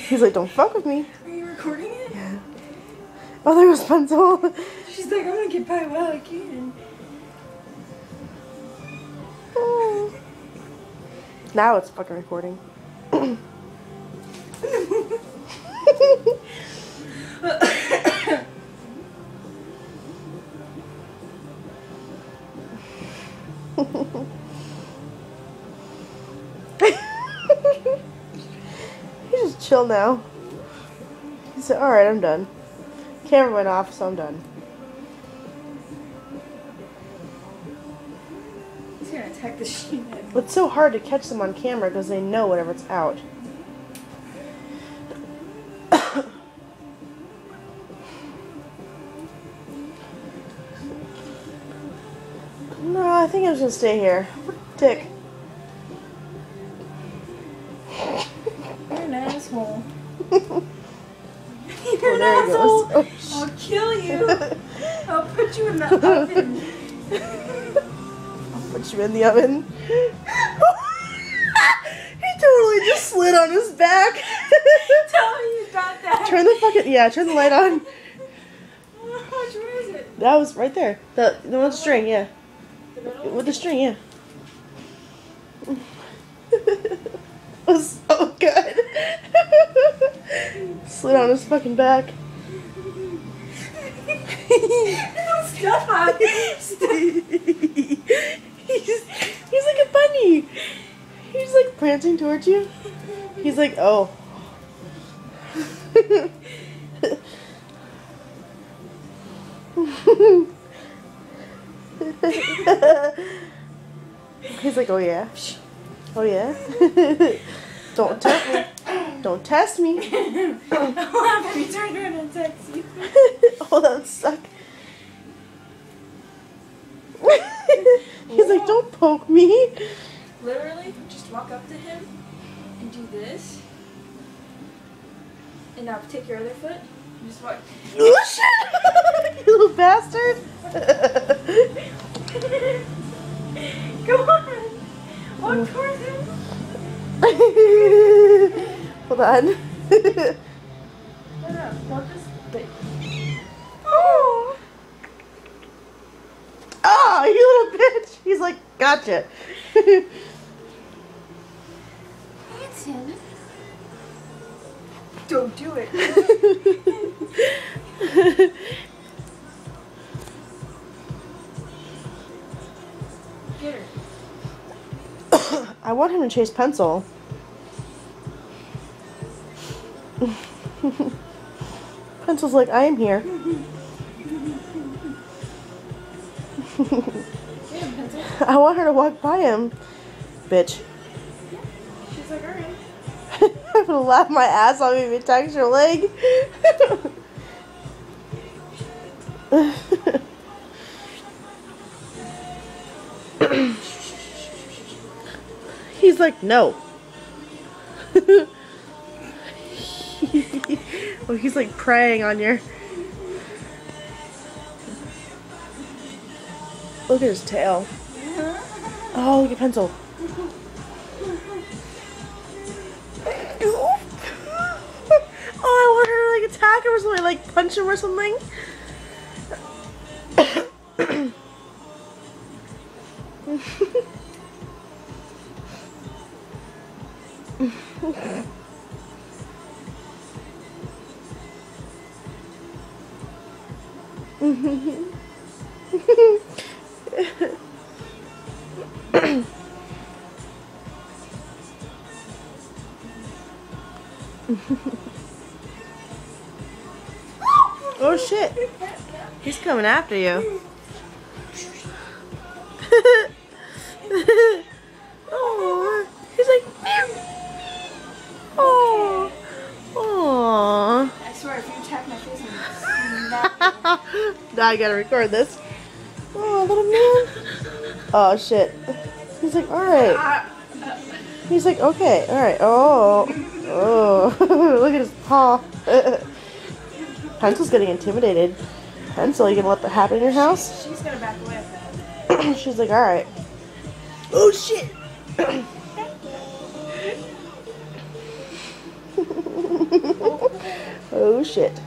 He's like, don't fuck with me. Are you recording it? Yeah. Oh, there goes Pencil. She's like, I'm gonna get by while I can. Oh. Now it's fucking recording. He's just chill now. He said, alright, I'm done. Camera went off, so I'm done. He's gonna attack the sheet. It's so hard to catch them on camera because they know whenever it's out. No, I think I'm just gonna stay here. Dick. You're an asshole. Oh, You're an there he asshole. goes. Oh, I'll kill you. I'll put you in the oven. I'll put you in the oven. He totally just slid on his back. Tell me you got that. Turn the fucking turn the light on. Which one is it? That was right there. The one with the string, yeah. The middle? With the string, yeah. It was so good. Slid on his fucking back. Stop. He's like a bunny. He's like prancing towards you. He's like, oh. He's like, oh yeah. Oh yeah. Don't test me. Don't test me. I'll laugh if you turn around and text you. Oh, that would suck. He's like, don't poke me. Literally, just walk up to him and do this. And now take your other foot and just walk. Oh shit! You little bastard. Go on. Walk towards him. Hold on. No, don't just. Wait. Oh. Oh, you little bitch. He's like, gotcha. Hanson. Don't do it. Get her. I want him to chase Pencil. Pencil's like, I am here. Get him, Pencil. I want her to walk by him. Bitch. She's like, alright. I'm gonna laugh my ass off if he attacks your leg. He's like, no. Oh, he's like preying on your. Look at his tail. Oh, look at Pencil. Oh, I want her to like attack him or something, like punch him or something. Oh shit. He's coming after you. Oh, he's like, meow. Oh, oh. I swear, if you attack my face, Now I gotta record this. Oh, little man. Oh shit. He's like, all right. He's like, okay, all right. Oh, oh. Look at his paw. Pencil's getting intimidated. Pencil, you gonna let that happen in your house? she's gonna back away. She's like, all right. Oh shit. Oh shit.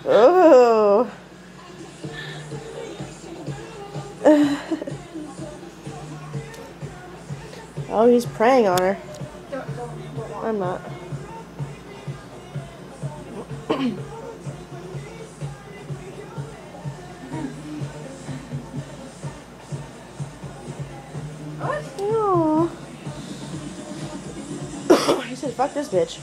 Oh. Oh, he's preying on her. Don't I'm not. What? Aww. He said, fuck this bitch.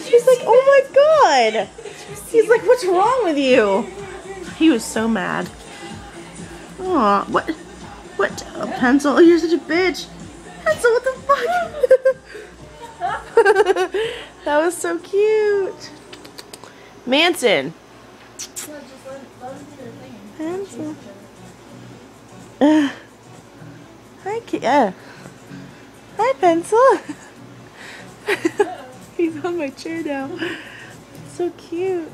She's like, oh my god. He's like, what's wrong with you? He was so mad. Aw, what? What? A pencil? You're such a bitch. Pencil, what the fuck? That was so cute. Manson. Pencil. Hi, hi, Pencil. He's on my chair now. So cute.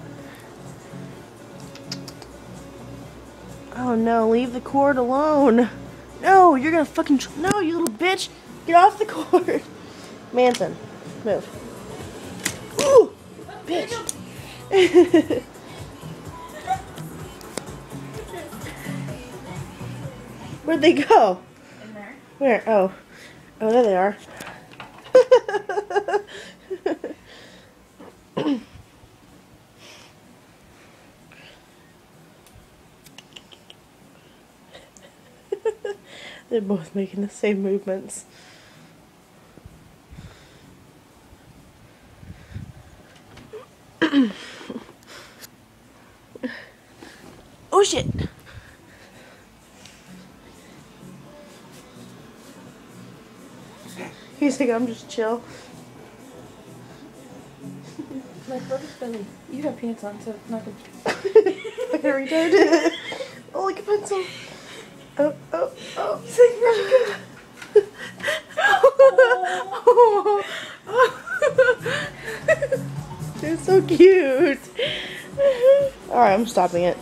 Oh no, leave the cord alone. No, you're gonna fucking. No, you little bitch. Get off the cord. Manson, move. Ooh, bitch. Where'd they go? In there. Where? Oh. Oh, there they are. They're both making the same movements. Oh shit! He's like, I'm just chill. Like, look at Billy. You have pants on, so it's not good. Like a retard. Oh, like a pencil. Oh, oh, oh. He's like, where'd you go? They're so cute. Alright, I'm stopping it.